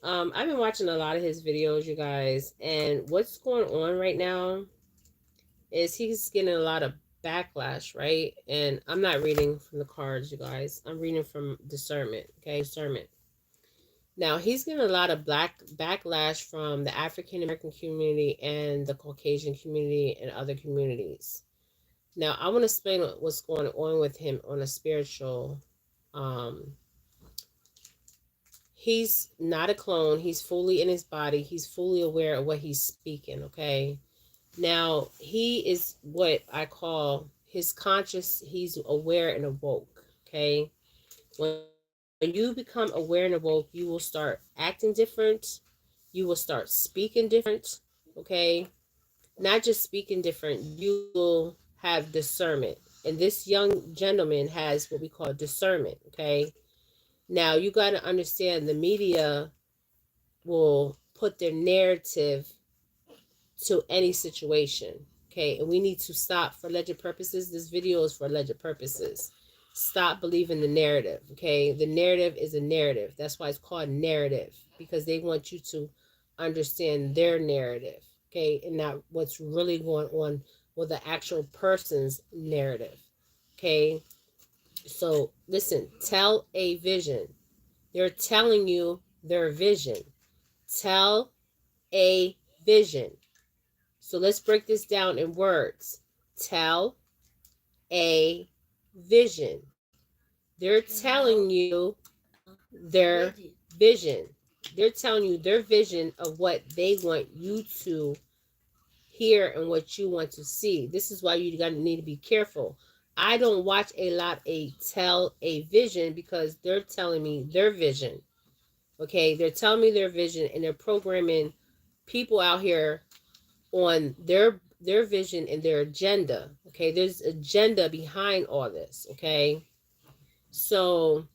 I've been watching a lot of his videos, you guys, and what's going on right now is he's getting a lot of backlash, right? And I'm not reading from the cards, you guys. I'm reading from discernment, okay? Discernment. Now, he's getting a lot of black backlash from the African American community and the Caucasian community and other communities. Now, I want to explain what's going on with him on a spiritual. Um, he's not a clone. He's fully in his body. He's fully aware of what he's speaking, okay? Now, he is what I call his conscious, he's aware and awoke, okay? When you become aware and awoke, you will start acting different. You will start speaking different, okay? Not just speaking different, you will have discernment. And this young gentleman has what we call discernment, okay? Now, you got to understand the media will put their narrative to any situation. Okay, and we need to stop for alleged purposes. This video is for alleged purposes. Stop believing the narrative. Okay, the narrative is a narrative. That's why it's called narrative, because they want you to understand their narrative. Okay, and not what's really going on with the actual person's narrative. Okay, so listen, tell a vision. They're telling you their vision. Tell a vision. So let's break this down in words. Tell a vision. They're telling you their vision. They're telling you their vision of what they want you to hear and what you want to see. This is why you gotta need to be careful. I don't watch a lot a tell a vision because they're telling me their vision. Okay, they're telling me their vision and they're programming people out here on their vision and their agenda. Okay, there's agenda behind all this. Okay, so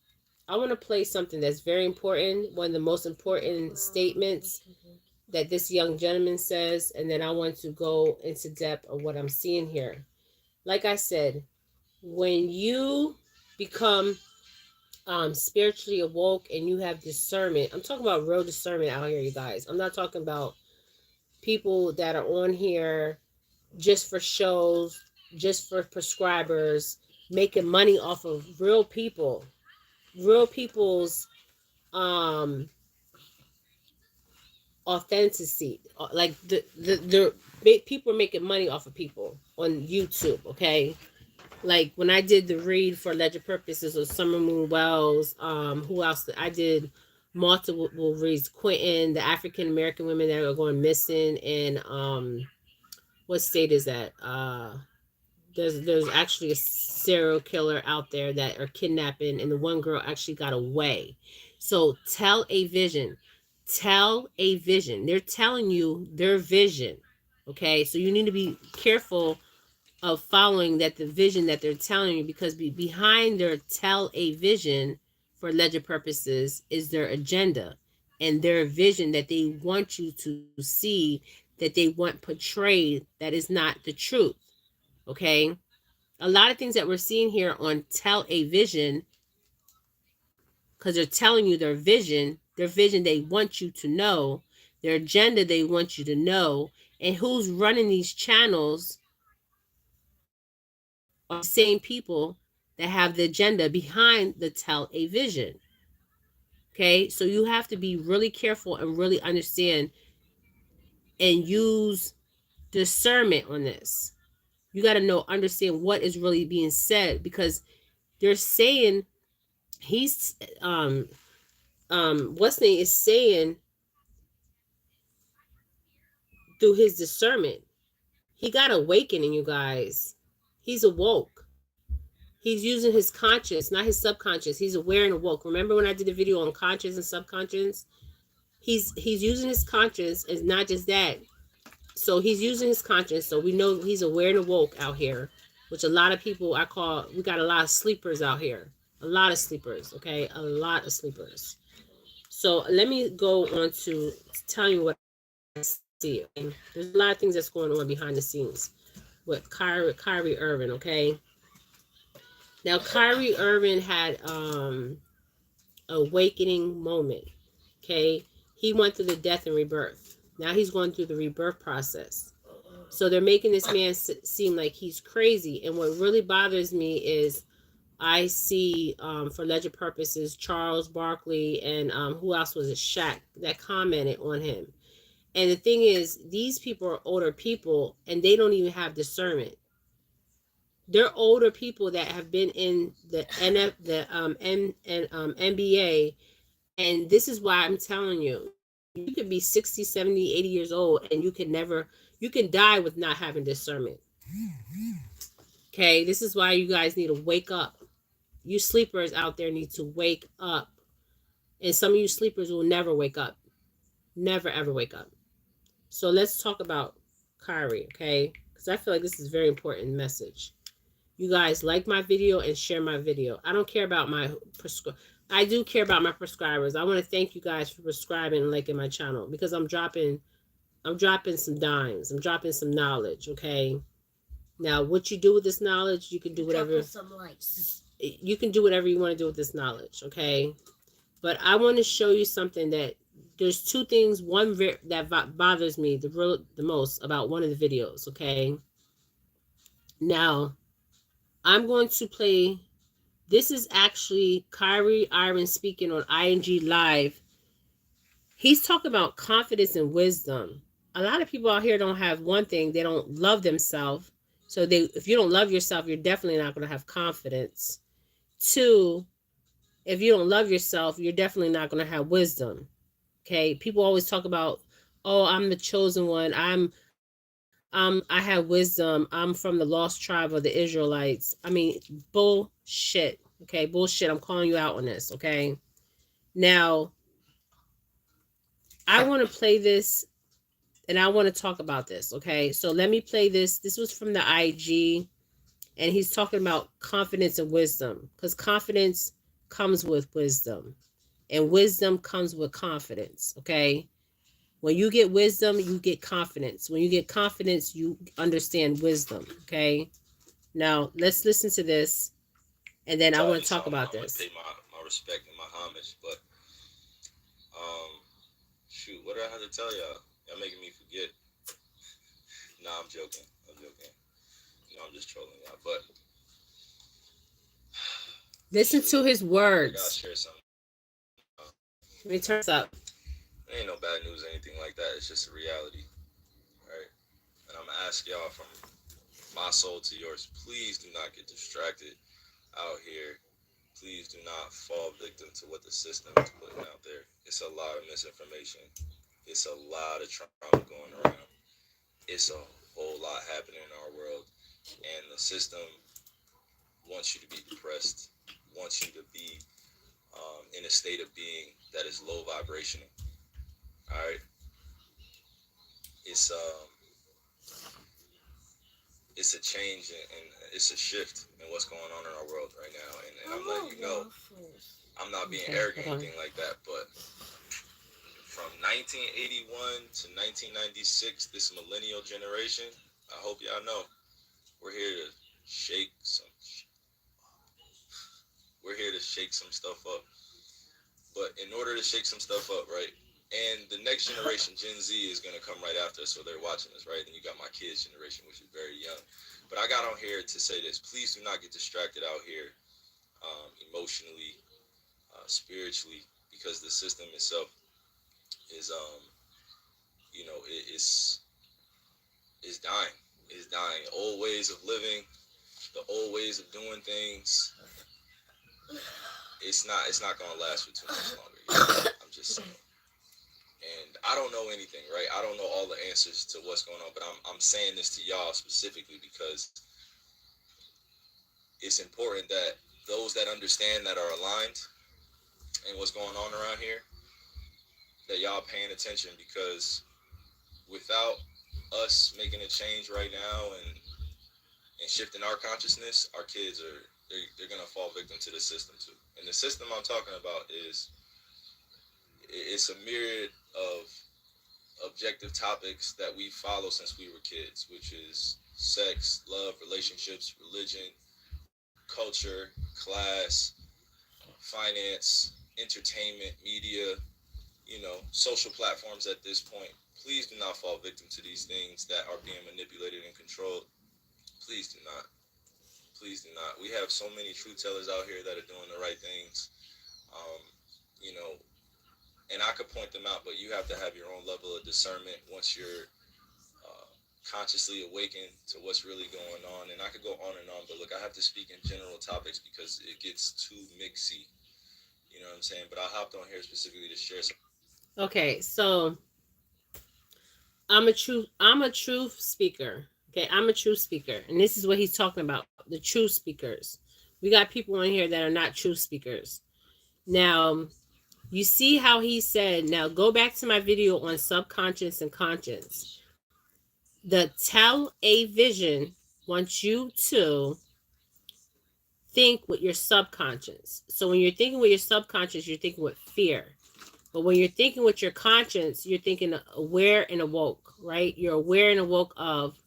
I want to play something that's very important, one of the most important statements that this young gentleman says, and then I want to go into depth of what I'm seeing here. Like I said, when you become spiritually awoke and you have discernment, I'm talking about real discernment out here, you guys. I'm not talking about people that are on here just for shows, just for prescribers, making money off of real people's um authenticity. Like the people are making money off of people on YouTube, okay? Like when I did the read for alleged purposes of Summer Moon Wells, who else I did multiple reads, Quentin, the African American women that are going missing in what state is that? There's actually a serial killer out there that are kidnapping, and the one girl actually got away. So tell a vision. Tell a vision. They're telling you their vision. Okay, so you need to be careful of following that the vision that they're telling you, because behind their tell a vision for alleged purposes is their agenda and their vision that they want you to see, that they want portrayed, that is not the truth. Okay, a lot of things that we're seeing here on tell a vision, because they're telling you their vision they want you to know, their agenda they want you to know, and who's running these channels are the same people that have the agenda behind the tell a vision. Okay, so you have to be really careful and really understand and use discernment on this. You got to know, understand what is really being said, because they're saying he's what's name is saying through his discernment, he got awakening, you guys. He's awoke. He's using his conscious, not his subconscious. He's aware and awoke. Remember when I did a video on conscious and subconscious? He's using his conscious, and not just that. So he's using his conscious. So we know he's aware and awoke out here, which a lot of people we got a lot of sleepers out here. A lot of sleepers, okay? A lot of sleepers. So let me go on to tell you what I see. Okay? There's a lot of things that's going on behind the scenes with Kyrie Irving, okay? Now Kyrie Irving had awakening moment. Okay. He went through the death and rebirth. Now he's going through the rebirth process. So they're making this man seem like he's crazy. And what really bothers me is I see, for legend purposes, Charles Barkley and who else was it? Shaq that commented on him. And the thing is, these people are older people and they don't even have discernment. They're older people that have been in the NBA, and this is why I'm telling you, you could be 60, 70, 80 years old and you can die with not having discernment. Okay, this is why you guys need to wake up. You sleepers out there need to wake up. And some of you sleepers will never wake up. Never ever wake up. So let's talk about Kyrie, okay? Because I feel like this is a very important message. You guys like my video and share my video. I don't care about my I do care about my prescribers. I want to thank you guys for prescribing and liking my channel because I'm dropping some dimes. I'm dropping some knowledge, okay? Now, what you do with this knowledge, you can do whatever. Some lights. You can do whatever you want to do with this knowledge, okay? But I want to show you something that there's two things. One that bothers me the most about one of the videos, okay? Now, I'm going to play. This is actually Kyrie Irving speaking on ING Live. He's talking about confidence and wisdom. A lot of people out here don't have one thing. They don't love themselves. So if you don't love yourself, you're definitely not going to have confidence. Two, if you don't love yourself, you're definitely not going to have wisdom. Okay? People always talk about, "Oh, I'm the chosen one. I have wisdom. I'm from the lost tribe of the Israelites." I mean, bullshit. Okay? Bullshit. I'm calling you out on this, okay? Now, I want to play this and I want to talk about this, okay? So let me play this. This was from the IG, and he's talking about confidence and wisdom because confidence comes with wisdom, and wisdom comes with confidence, okay? When you get wisdom, you get confidence. When you get confidence, you understand wisdom, okay? Now, let's listen to this, and then I want to talk about this. Pay my respect and my homage, but shoot, what do I have to tell y'all? Y'all making me forget. Nah, I'm joking. I'm joking. No, I'm just trolling y'all. But listen to his words. I gotta share something. Let me turn this up. There ain't no bad news or anything like that. It's just a reality, right? And I'm gonna ask y'all from my soul to yours. Please do not get distracted out here. Please do not fall victim to what the system is putting out there. It's a lot of misinformation. It's a lot of trauma going around. It's a whole lot happening in our world. And the system wants you to be depressed, wants you to be in a state of being that is low vibrational. All right, it's um, it's a change and it's a shift in what's going on in our world right now. And I'm letting you know, I'm not being arrogant or anything like that, but from 1981 to 1996, this millennial generation, I hope y'all know, we're here to shake some. We're here to shake some stuff up. But in order to shake some stuff up, right? And the next generation, Gen Z, is gonna come right after us, so they're watching us, right? And you got my kids' generation, which is very young. But I got on here to say this: please do not get distracted out here, emotionally, spiritually, because the system itself is, is dying. Is dying. Old ways of living, the old ways of doing things. It's not gonna last for too much longer. I'm just saying. And I don't know anything, right? I don't know all the answers to what's going on, but I'm saying this to y'all specifically because it's important that those that understand that are aligned and what's going on around here, that y'all paying attention, because without us making a change right now and shifting our consciousness, our kids they're gonna fall victim to the system too. And the system I'm talking about it's a myriad of objective topics that we follow since we were kids, which is sex, love, relationships, religion, culture, class, finance, entertainment, media, social social platforms at this point. Please do not fall victim to these things that are being manipulated and controlled. Please do not. Please do not. We have so many truth tellers out here that are doing the right things. Um, you know, and I could point them out, but you have to have your own level of discernment once you're uh, consciously awakened to what's really going on. And I could go on and on, but look, I have to speak in general topics because it gets too mixy. You know what I'm saying? But I hopped on here specifically to share some. Okay, so I'm a truth speaker. Okay, I'm a truth speaker. And this is what he's talking about, the true speakers. We got people on here that are not true speakers. Now, you see how he said, now go back to my video on subconscious and conscious. The tell a vision wants you to think with your subconscious. So when you're thinking with your subconscious, you're thinking with fear. But when you're thinking with your conscience, you're thinking aware and awoke, right? You're aware and awoke of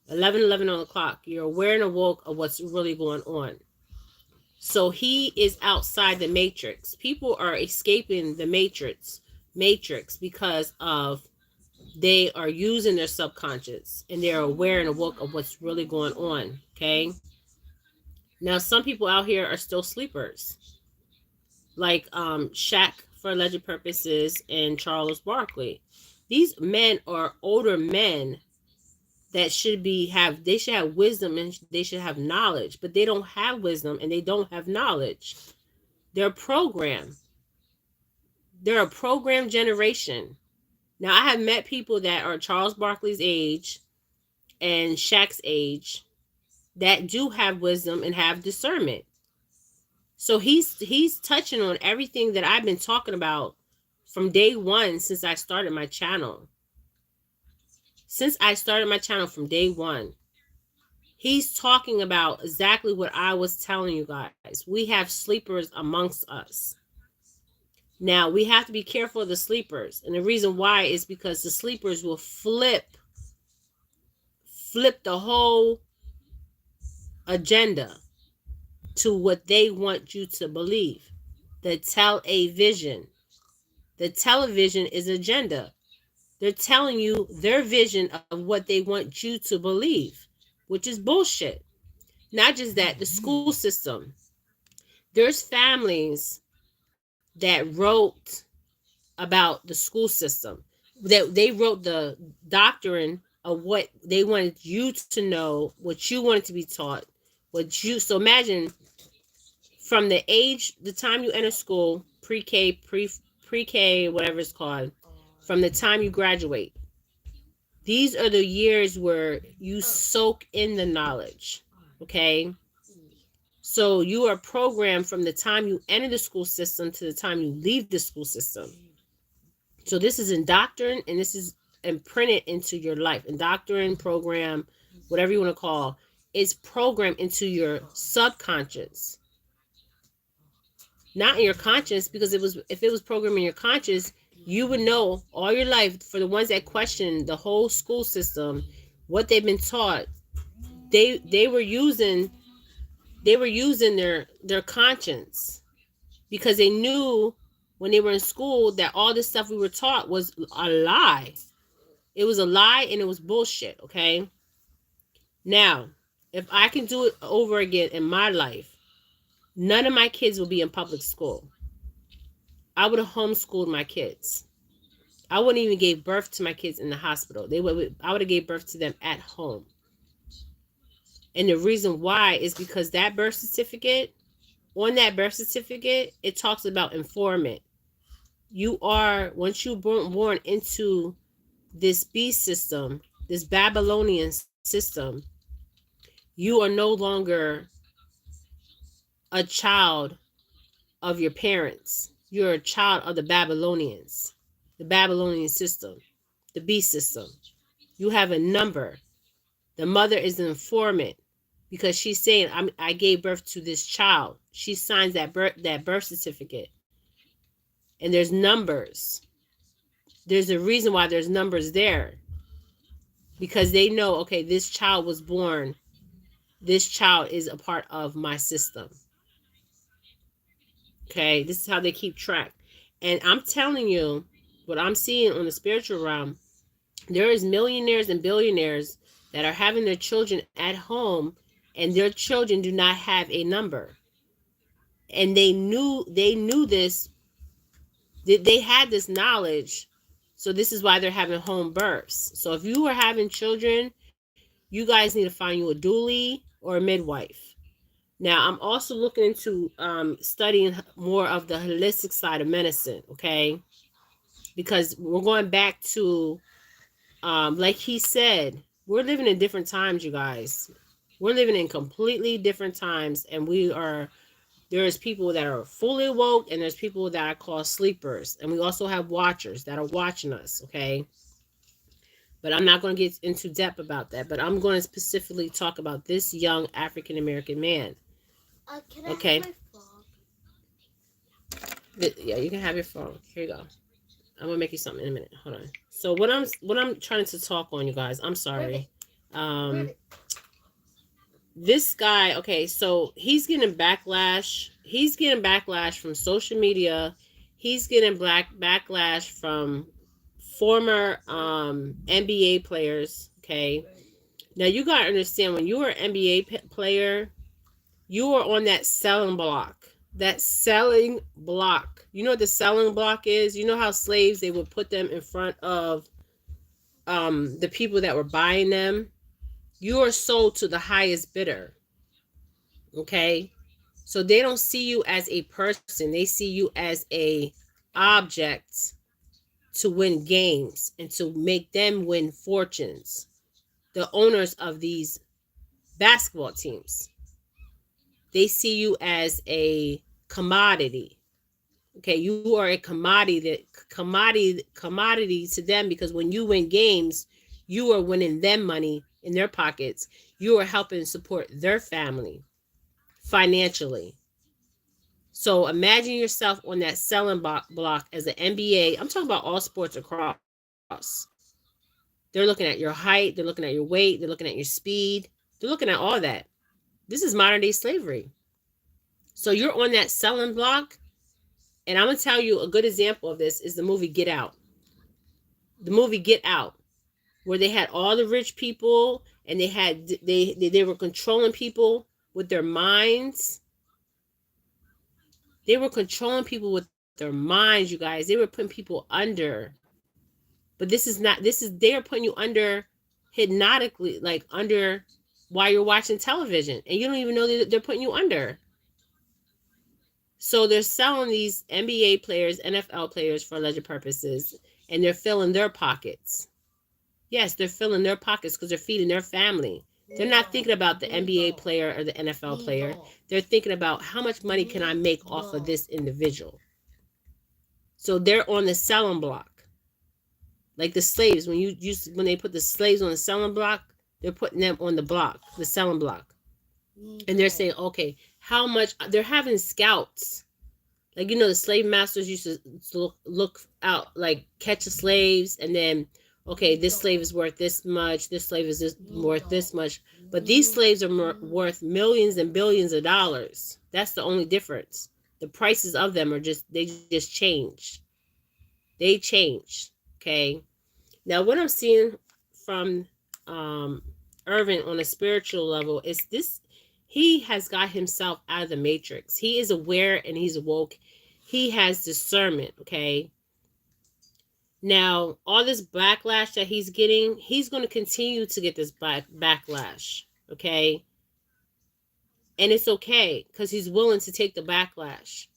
11 on the clock. You're aware and awoke of what's really going on. So he is outside the matrix. People are escaping the matrix because of they are using their subconscious and they're aware and awoke of what's really going on. Okay. Now some people out here are still sleepers, like Shaq for alleged purposes and Charles Barkley. These men are older men that they should have wisdom and they should have knowledge, but they don't have wisdom and they don't have knowledge. They're programmed. They're a programmed generation. Now I have met people that are Charles Barkley's age and Shaq's age that do have wisdom and have discernment. So he's touching on everything that I've been talking about from day one since I started my channel. Since I started my channel from day one, he's talking about exactly what I was telling you guys. We have sleepers amongst us. Now, we have to be careful of the sleepers. And the reason why is because the sleepers will flip the whole agenda to what they want you to believe. The television. The television is agenda. They're telling you their vision of what they want you to believe, which is bullshit. Not just that, the school system. There's families that wrote about the school system. That they wrote the doctrine of what they wanted you to know, what you wanted to be taught, so imagine from the time you enter school, pre-K, pre-K, whatever it's called, from the time you graduate. These are the years where you soak in the knowledge, okay? So you are programmed from the time you enter the school system to the time you leave the school system. So this is indoctrined and this is imprinted into your life. Indoctrined, program, whatever you want to call, it's programmed into your subconscious. Not in your conscious, because if it was programmed in your conscious, you would know all your life. For the ones that question the whole school system, what they've been taught, they were using their conscience, because they knew when they were in school that all this stuff we were taught was a lie. It was a lie and it was bullshit, okay? Now, if I can do it over again in my life, none of my kids will be in public school. I would have homeschooled my kids. I wouldn't even give birth to my kids in the hospital. I would have gave birth to them at home. And the reason why is because that birth certificate, on that birth certificate, it talks about informant. You are, once you're born into this beast system, this Babylonian system, you are no longer a child of your parents. You're a child of the Babylonians, the Babylonian system, the beast system. You have a number. The mother is an informant because she's saying, I gave birth to this child. She signs that birth certificate. And there's numbers. There's a reason why there's numbers there. Because they know, okay, this child was born. This child is a part of my system. Okay, this is how they keep track. And I'm telling you, what I'm seeing on the spiritual realm, there is millionaires and billionaires that are having their children at home, and their children do not have a number, and they knew this. They had this knowledge, so this is why they're having home births. So if you are having children, you guys need to find you a doula or a midwife. Now, I'm also looking into studying more of the holistic side of medicine, okay? Because we're going back to, like he said, we're living in different times, you guys. We're living in completely different times, and there's people that are fully awoke, and there's people that I call sleepers. And we also have watchers that are watching us, okay? But I'm not going to get into depth about that. But I'm going to specifically talk about this young African American man. Can I Okay. have my phone? Yeah, you can have your phone. Here you go. I'm gonna make you something in a minute. Hold on. So what I'm trying to talk on, you guys. I'm sorry. Um, this guy. Okay, so he's getting backlash. He's getting backlash from social media. He's getting backlash from former NBA players. Okay. Now you gotta understand, when you were an NBA player, you were on that selling block. That selling block. You know what the selling block is? You know how slaves, they would put them in front of the people that were buying them? You are sold to the highest bidder. Okay? So they don't see you as a person. They see you as a object to win games and to make them win fortunes. The owners of these basketball teams, they see you as a commodity. Okay, you are a commodity to them, because when you win games, you are winning them money in their pockets. You are helping support their family financially. So imagine yourself on that selling block as an NBA. I'm talking about all sports across. They're looking at your height, they're looking at your weight, they're looking at your speed, they're looking at all that. This is modern day slavery. So you're on that selling block. And I'm gonna tell you, a good example of this is the movie Get Out. The movie Get Out, where they had all the rich people, and they were controlling people with their minds. They were controlling people with their minds, you guys. They were putting people under. But this is they are putting you under hypnotically, like under, while you're watching television, and you don't even know that they're putting you under. So they're selling these NBA players, NFL players, for alleged purposes, and they're filling their pockets. Yes, they're filling their pockets because they're feeding their family. They're not thinking about the NBA player or the NFL player. They're thinking about, how much money can I make off of this individual? So they're on the selling block. Like the slaves, when they put the slaves on the selling block, they're putting them on the block, the selling block. And they're saying, okay, how much? They're having scouts. Like, the slave masters used to look out, like catch the slaves, and then, okay, this slave is worth this much, this slave is worth this much. But these slaves are worth millions and billions of dollars. That's the only difference. The prices of them they just change. They change. Okay. Now, what I'm seeing from Irving on a spiritual level is this: he has got himself out of the matrix. He is aware and he's awoke. He has discernment, okay? Now, all this backlash that he's getting, he's going to continue to get this backlash, okay? And it's okay, because he's willing to take the backlash,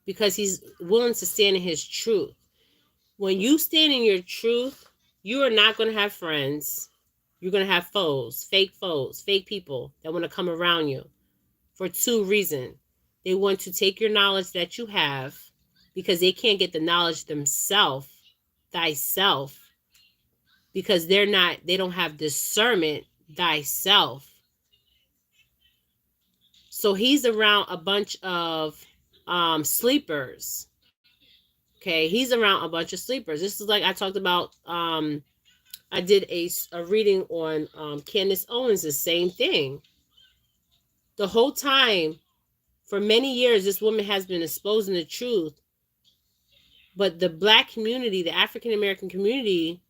because he's willing to stand in his truth. When you stand in your truth, you are not going to have friends. You're going to have foes, fake people that want to come around you for two reasons. They want to take your knowledge that you have, because they can't get the knowledge themselves, thyself, because they don't have discernment, thyself. So he's around a bunch of sleepers. Okay, he's around a bunch of sleepers. This is like I talked about. I did a reading on Candace Owens, the same thing. The whole time, for many years, this woman has been exposing the truth, But the black community, the African American community,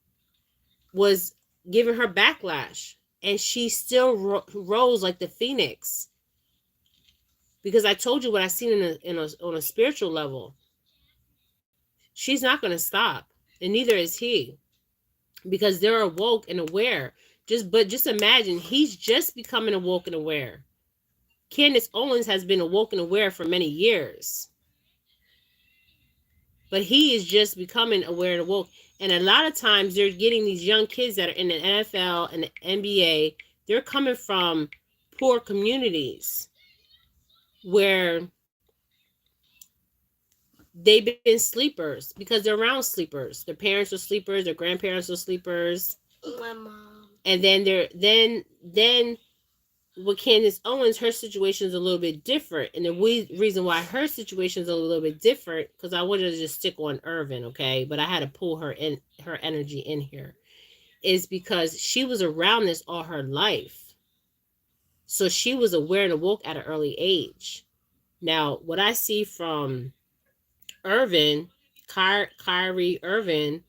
was giving her backlash, and she still rose like the phoenix. Because I told you what I seen on a spiritual level. She's not going to stop, and neither is he, because they're awoke and aware. Just imagine, he's just becoming awoke and aware. Candace Owens has been awoke and aware for many years, but he is just becoming aware and awoke. And a lot of times they're getting these young kids that are in the NFL and the NBA. They're coming from poor communities where they've been sleepers because they're around sleepers. Their parents are sleepers, their grandparents are sleepers. My mom. And then with Candace Owens, her situation is a little bit different. And the reason why her situation is a little bit different, because I wanted to just stick on Irving, okay? But I had to pull her energy in here, is because she was around this all her life. So she was aware and awoke at an early age. Now, what I see from Irving, Kyrie Irving,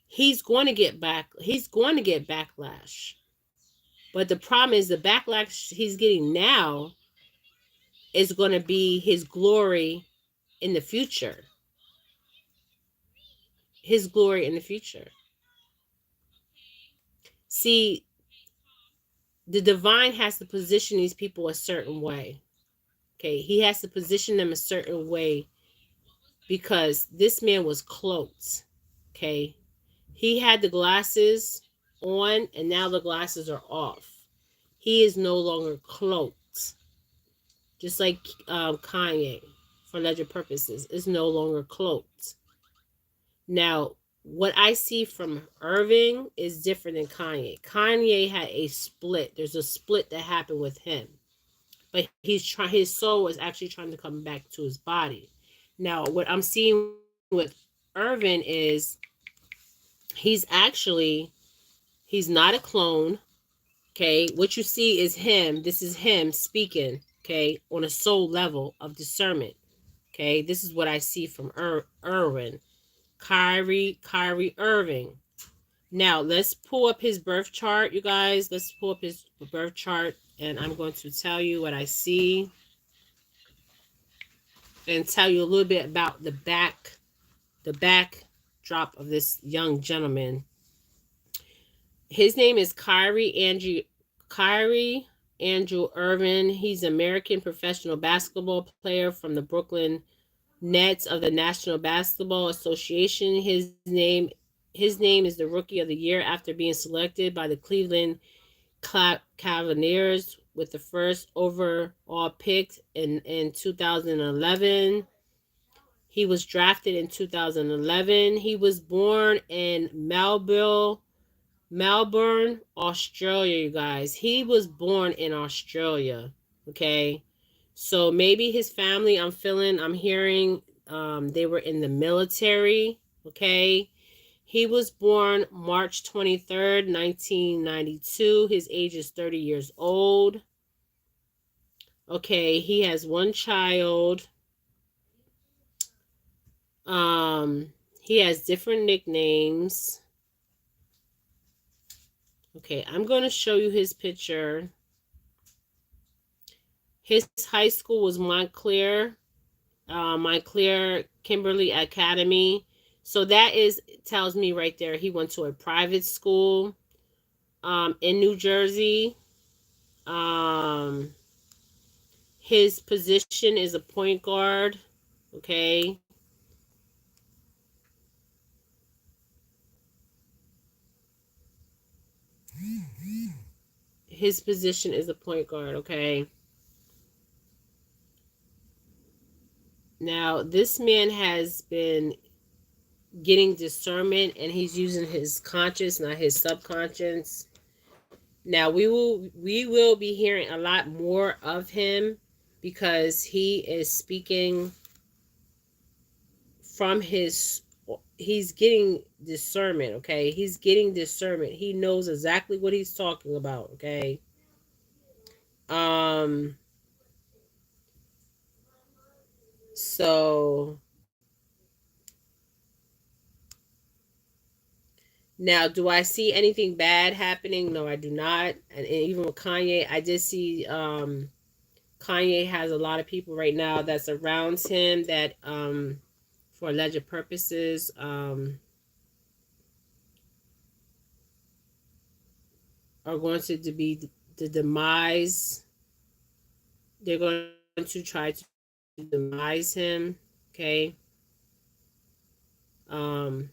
he's going to get backlash. But the problem is the backlash he's getting now is going to be his glory in the future. His glory in the future. See, the divine has to position these people a certain way. Okay, he has to position them a certain way because this man was cloaked. Okay, he had the glasses on and now the glasses are off. He is no longer cloaked. Just like Kanye, for alleged purposes, is no longer cloaked. Now, what I see from Irving is different than Kanye. Kanye had a split. There's a split that happened with him. But his soul was actually trying to come back to his body. Now, what I'm seeing with Irving is he's not a clone. Okay, what you see is him. This is him speaking, okay, on a soul level of discernment. Okay, this is what I see from Irwin. Kyrie Irving. Now, let's pull up his birth chart, you guys. Let's pull up his birth chart, and I'm going to tell you what I see and tell you a little bit about the backdrop of this young gentleman. His name is Kyrie Andrew Irving. He's an American professional basketball player from the Brooklyn Nets of the National Basketball Association. His name is the Rookie of the Year after being selected by the Cleveland Cavaliers with the first overall pick in 2011. He was drafted in 2011. He was born in Melbourne, Australia, you guys. He was born in Australia, okay? So maybe his family, I'm hearing they were in the military, okay? He was born March 23rd, 1992. His age is 30 years old. Okay, he has one child. He has different nicknames. Okay, I'm going to show you his picture. His high school was Montclair Kimberly Academy. So that tells me right there he went to a private school in New Jersey. His position is a point guard. Okay. His position is a point guard. Okay. Now, this man has been getting discernment and he's using his conscious, not his subconscious. Now, we will be hearing a lot more of him because he is speaking from he's getting discernment, okay? He's getting discernment. He knows exactly what he's talking about, okay? So Now, do I see anything bad happening? No, I do not. And even with Kanye, I did see Kanye has a lot of people right now that surrounds him that for alleged purposes are going to be the demise. They're going to try to demise him. Okay. Um,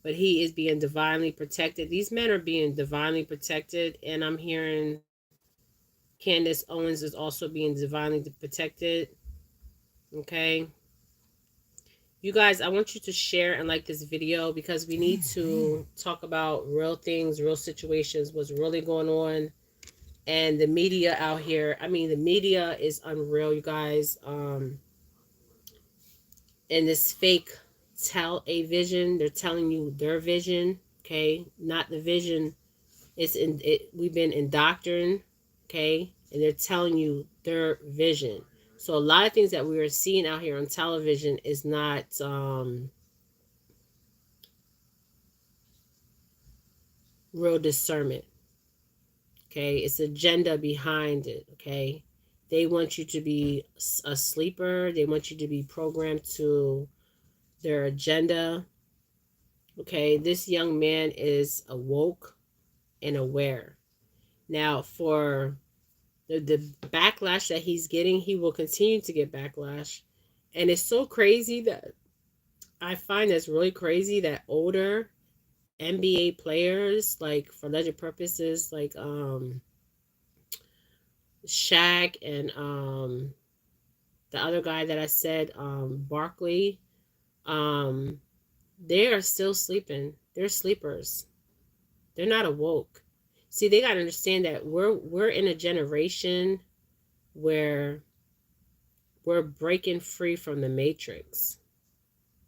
but he is being divinely protected. These men are being divinely protected, and I'm hearing Candace Owens is also being divinely protected. Okay. You guys, I want you to share and like this video because we need to talk about real things, real situations, what's really going on. And the media out here, I mean, the media is unreal, you guys. And this fake tell a vision, they're telling you their vision, okay? Not the vision. It's in it, we've been indoctrined, okay? And they're telling you their vision. So a lot of things that we are seeing out here on television is not real discernment. Okay, it's agenda behind it. Okay, they want you to be a sleeper. They want you to be programmed to their agenda. Okay, this young man is awoke and aware. Now, for the backlash that he's getting, he will continue to get backlash. And it's so crazy that I find that's really crazy that older NBA players, like for alleged purposes, like Shaq and the other guy that I said, Barkley, um, they are still sleeping. They're sleepers. They're not awoke. See, they gotta understand that we're in a generation where we're breaking free from the matrix.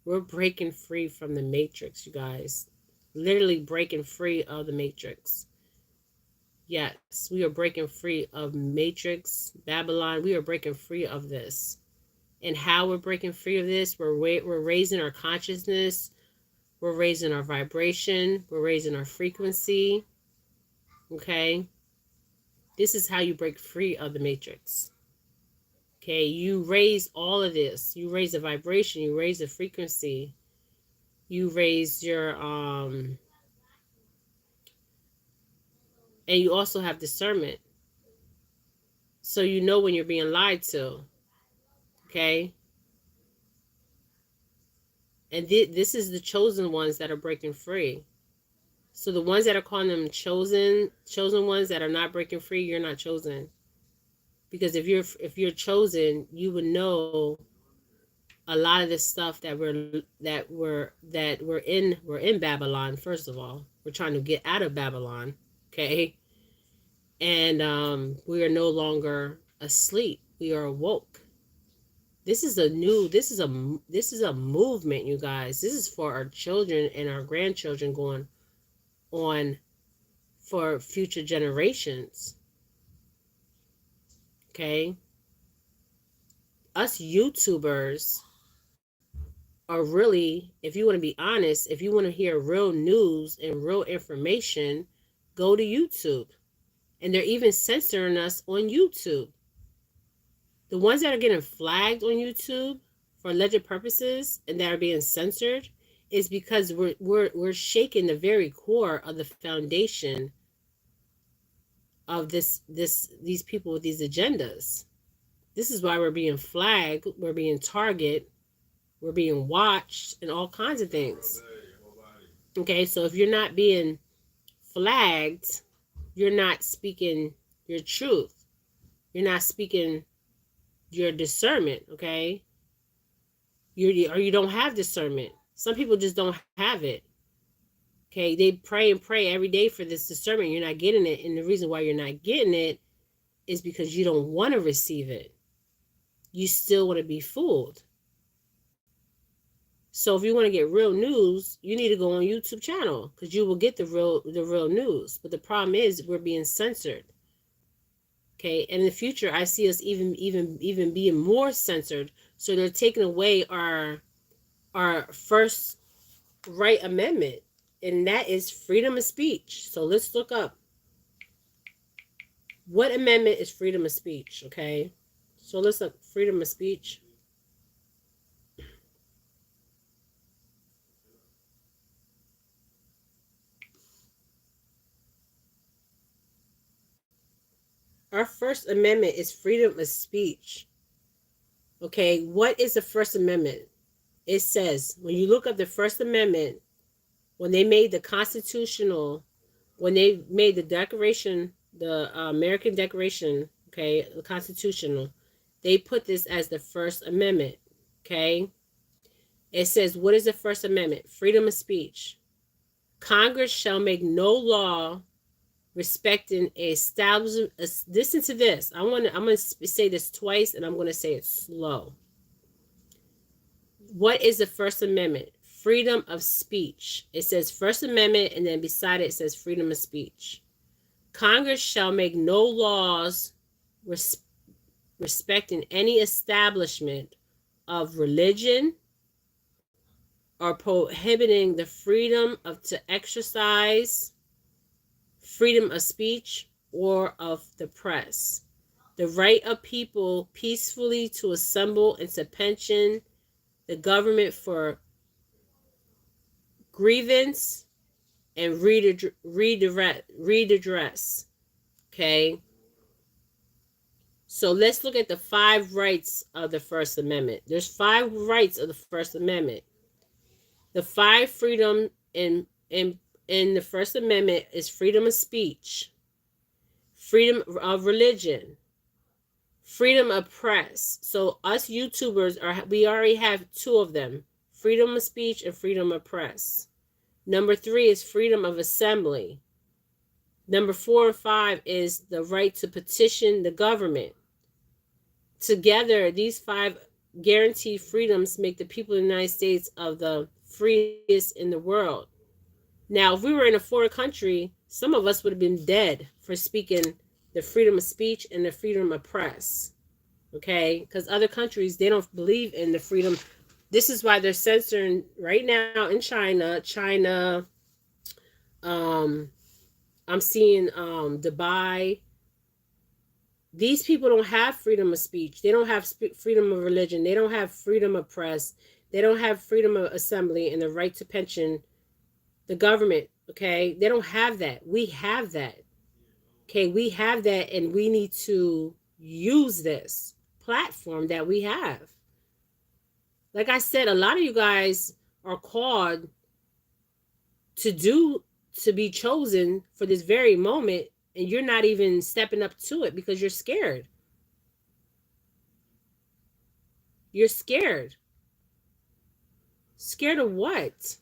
We're breaking free from the matrix, you guys. Literally breaking free of the matrix. Yes, we are breaking free of matrix, Babylon. We are breaking free of this. And how we're breaking free of this, we're raising our consciousness, we're raising our vibration, we're raising our frequency. Okay, this is how you break free of the matrix. Okay, you raise all of this. You raise the vibration, you raise the frequency, you raise your and you also have discernment. So you know when you're being lied to. Okay, and this is the chosen ones that are breaking free. So the ones that are calling them chosen ones that are not breaking free, you're not chosen. Because if you're chosen, you would know a lot of the stuff that we're in Babylon. First of all, we're trying to get out of Babylon, okay? And we are no longer asleep. We are awoke. This is a movement, you guys. This is for our children and our grandchildren going on for future generations. Okay? Us YouTubers are really, if you want to be honest, if you want to hear real news and real information, go to YouTube. And they're even censoring us on YouTube. The ones that are getting flagged on YouTube for alleged purposes and that are being censored is because we're shaking the very core of the foundation of these people with these agendas. This is why we're being flagged, we're being targeted, we're being watched, and all kinds of things. Okay, so if you're not being flagged, you're not speaking your truth. You're not speaking your discernment, okay? Or you don't have discernment. Some people just don't have it. Okay, they pray and pray every day for this discernment. You're not getting it, and the reason why you're not getting it is because you don't want to receive it. You still want to be fooled. So if you want to get real news, you need to go on YouTube channel because you will get the real news. But the problem is we're being censored. Okay, and in the future, I see us even being more censored. So they're taking away our first right amendment, and that is freedom of speech. So let's look up what amendment is freedom of speech, okay? So let's look freedom of speech. Our First Amendment is freedom of speech. Okay, what is the First Amendment? It says, when you look up the First Amendment, when they made the constitutional, when they made the Declaration, the American Declaration, okay, the constitutional, they put this as the First Amendment, okay? It says, what is the First Amendment? Freedom of speech. Congress shall make no law respecting a establishment. Listen to this. I'm gonna say this twice, and I'm gonna say it slow. What is the First Amendment? Freedom of speech. It says First Amendment, and then beside it, it says freedom of speech. Congress shall make no laws respecting any establishment of religion or prohibiting the freedom of to exercise, freedom of speech, or of the press. The right of people peacefully to assemble and to pension the government for grievance and redress. Okay. So let's look at the 5 rights of the First Amendment. There's 5 rights of the First Amendment. The 5 freedom in the First Amendment is freedom of speech, freedom of religion, freedom of press. So us YouTubers we already have 2 of them: freedom of speech and freedom of press. Number 3 is freedom of assembly. Number 4 and 5 is the right to petition the government. Together, these 5 guaranteed freedoms make the people of the United States of the freest in the world. Now, if we were in a foreign country, some of us would have been dead for speaking the freedom of speech and the freedom of press. Okay? Because other countries, they don't believe in the freedom. This is why they're censoring right now in China. I'm seeing Dubai. These people don't have freedom of speech. They don't have freedom of religion. They don't have freedom of press. They don't have freedom of assembly and the right to pension the government. Okay? They don't have that. We have that. Okay? We have that, and we need to use this platform that we have. Like I said, a lot of you guys are called to be chosen for this very moment, and you're not even stepping up to it because you're scared. You're scared. Scared of what?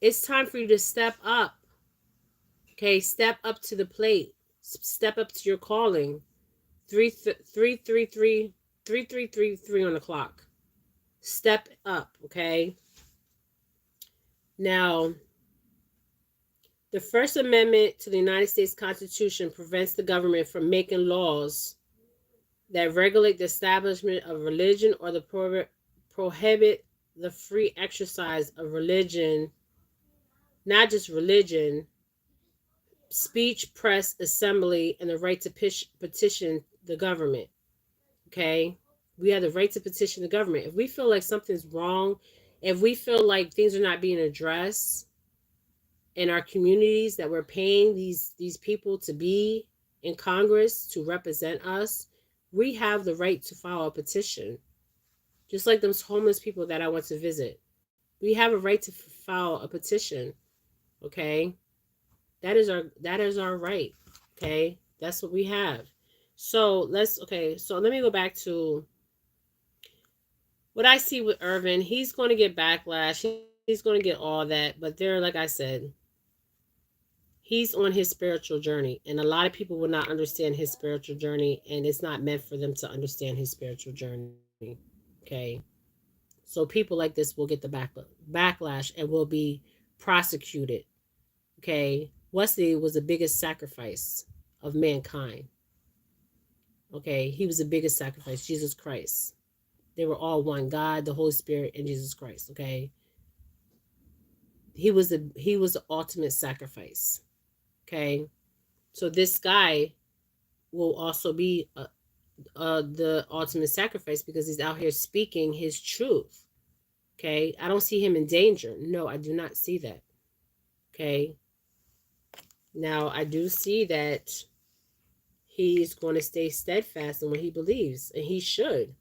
It's time for you to step up. Okay, step up to the plate. Step up to your calling. 333 on the clock. Step up, okay? Now, the First Amendment to the United States Constitution prevents the government from making laws that regulate the establishment of religion or the prohibit the free exercise of religion, not just religion, speech, press, assembly, and the right to petition the government. Okay? We have the right to petition the government. If we feel like something's wrong, if we feel like things are not being addressed in our communities, that we're paying these people to be in Congress to represent us, we have the right to file a petition. Just like those homeless people that I went to visit. We have a right to file a petition. Okay? That is our right. Okay? That's what we have. So let me go back to what I see with Irving. He's going to get backlash. He's going to get all that. But like I said, he's on his spiritual journey. And a lot of people will not understand his spiritual journey. And it's not meant for them to understand his spiritual journey. Okay? So people like this will get the backlash and will be prosecuted. Okay? Wesley was the biggest sacrifice of mankind. Okay? He was the biggest sacrifice, Jesus Christ. They were all one, God, the Holy Spirit, and Jesus Christ. Okay? he was the ultimate sacrifice. Okay, so this guy will also be the ultimate sacrifice because he's out here speaking his truth. Okay, I don't see him in danger. No, I do not see that. Okay, now I do see that he's going to stay steadfast in what he believes, and he should.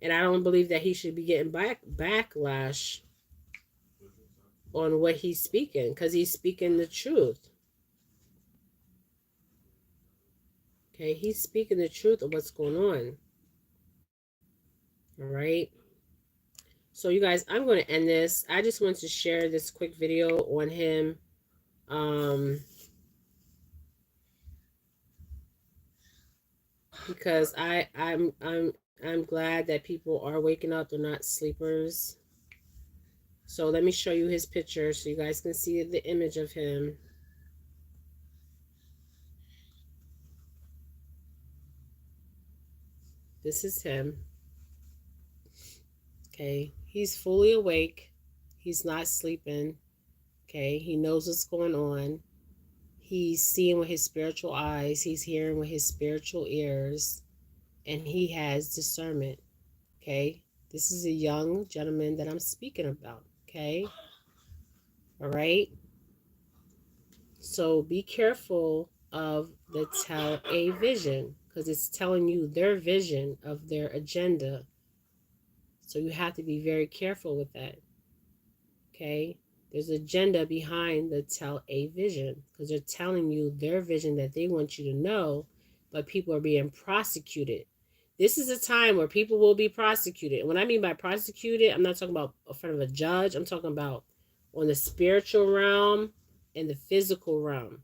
And I don't believe that he should be getting backlash on what he's speaking because he's speaking the truth. Okay, he's speaking the truth of what's going on. All right. So, you guys, I'm going to end this. I just wanted to share this quick video on him. Um, because I'm glad that people are waking up. They're not sleepers. So let me show you his picture so you guys can see the image of him. This is him. Okay, he's fully awake. He's not sleeping. Okay, he knows what's going on. He's seeing with his spiritual eyes. He's hearing with his spiritual ears, and he has discernment. Okay, this is a young gentleman that I'm speaking about. Okay, all right. So be careful of the tell a vision because it's telling you their vision of their agenda. So you have to be very careful with that. Okay. There's agenda behind the tell a vision because they're telling you their vision that they want you to know, but people are being prosecuted. This is a time where people will be prosecuted. And what I mean by prosecuted, I'm not talking about in front of a judge. I'm talking about on the spiritual realm and the physical realm,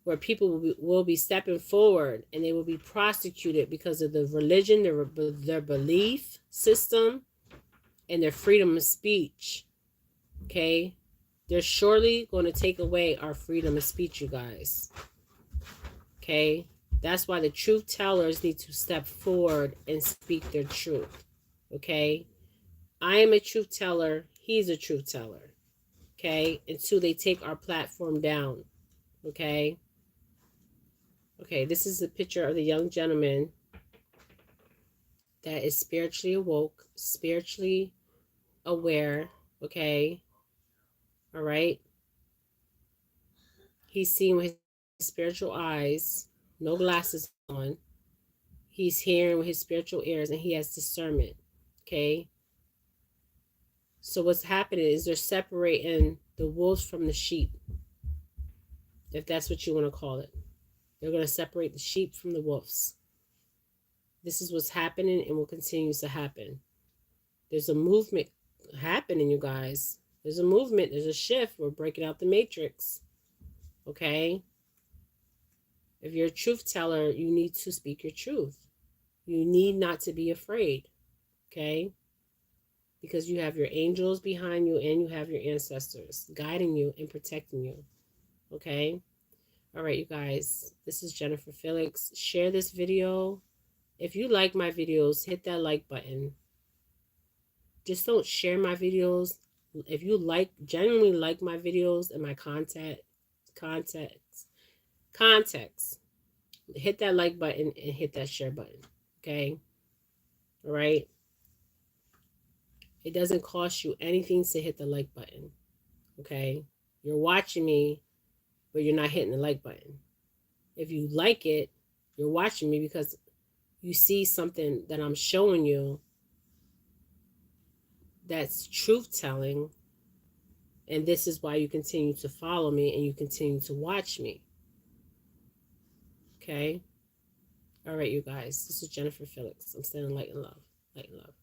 where people will be stepping forward and they will be prosecuted because of the religion, their belief system, and their freedom of speech. Okay? They're surely going to take away our freedom of speech, you guys. Okay? That's why the truth tellers need to step forward and speak their truth. Okay? I am a truth teller. He's a truth teller. Okay? Until they take our platform down. Okay? Okay, this is a picture of the young gentleman that is spiritually awoke, spiritually aware. Okay? All right? He's seeing with his spiritual eyes, no glasses on. He's hearing with his spiritual ears, and he has discernment. Okay? So what's happening is they're separating the wolves from the sheep, if that's what you want to call it. They're going to separate the sheep from the wolves. This is what's happening and will continue to happen. There's a movement happening, you guys. There's a movement. There's a shift. We're breaking out the matrix. Okay? If you're a truth teller, you need to speak your truth. You need not to be afraid. Okay? Because you have your angels behind you and you have your ancestors guiding you and protecting you. Okay? All right, you guys. This is Jennifer Felix. Share this video. If you like my videos, hit that like button. Just don't share my videos. If you genuinely like my videos and my context, hit that like button and hit that share button. Okay? All right? It doesn't cost you anything to hit the like button. Okay? You're watching me, but you're not hitting the like button. If you like it, you're watching me because you see something that I'm showing you that's truth telling, and this is why you continue to follow me and you continue to watch me. Okay? All right, you guys. This is Jennifer Felix. I'm sending light and love. Light and love.